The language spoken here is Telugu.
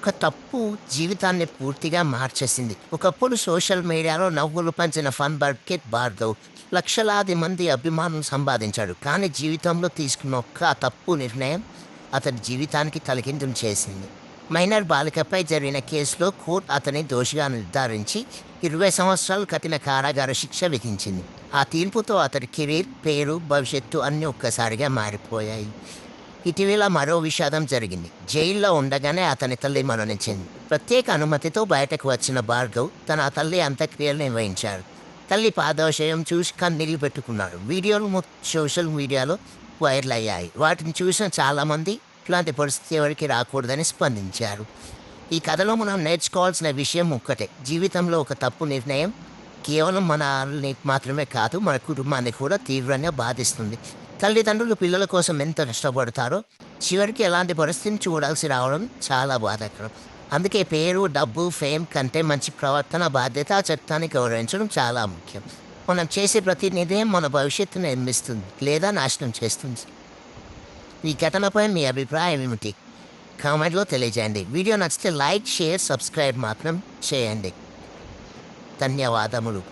ఒక్క తప్పు జీవితాన్ని పూర్తిగా మార్చేసింది. ఒకప్పుడు సోషల్ మీడియాలో నవ్వులు పంచిన ఫన్ బకెట్ భార్గవ్ లక్షలాది మంది అభిమానులు సంపాదించాడు. కానీ జీవితంలో తీసుకున్న ఒక్క తప్పు నిర్ణయం అతని జీవితానికి తలకిందులు చేసింది. మైనర్ బాలికపై జరిగిన కేసులో కోర్టు అతని దోషిగా నిర్ధారించి 20 సంవత్సరాలు కఠిన కారాగార శిక్ష విధించింది. ఆ తీర్పుతో అతడి కెరీర్, పేరు, భవిష్యత్తు అన్నీ ఒక్కసారిగా మారిపోయాయి. ఇటీవల మరో విషాదం జరిగింది. జైల్లో ఉండగానే అతని తల్లి మరణించింది. ప్రత్యేక అనుమతితో బయటకు వచ్చిన భార్గవ్ తన తల్లి అంత్యక్రియలు నిర్వహించారు. తల్లి పాదోషయం చూసి కన్నీళ్లు పెట్టుకున్నాడు. వీడియోలు సోషల్ మీడియాలో వైరల్ అయ్యాయి. వాటిని చూసిన చాలామంది ఇట్లాంటి పరిస్థితి ఎవరికి రాకూడదని స్పందించారు. ఈ కథలో మనం నేర్చుకోవాల్సిన విషయం ఒక్కటే: జీవితంలో ఒక తప్పు నిర్ణయం కేవలం మనల్ని మాత్రమే కాదు, మన కుటుంబాన్ని కూడా తీవ్రంగా బాధిస్తుంది. తల్లిదండ్రులు పిల్లల కోసం ఎంత కష్టపడతారో చివరికి ఎలాంటి పరిస్థితిని చూడాల్సి రావడం చాలా బాధాకరం. అందుకే పేరు, డబ్బు, ఫేమ్ కంటే మంచి ప్రవర్తన, బాధ్యత, చట్టాన్ని గౌరవించడం చాలా ముఖ్యం. మనం చేసే ప్రతి నిర్ణయం మన భవిష్యత్తును నిర్మిస్తుంది లేదా నాశనం చేస్తుంది. ఈ ఘటనపై మీ అభిప్రాయం ఏమిటి? కామెంట్లో తెలియజేయండి. వీడియో నచ్చితే లైక్, షేర్, సబ్స్క్రైబ్ మాత్రం చేయండి. ధన్యవాదములు.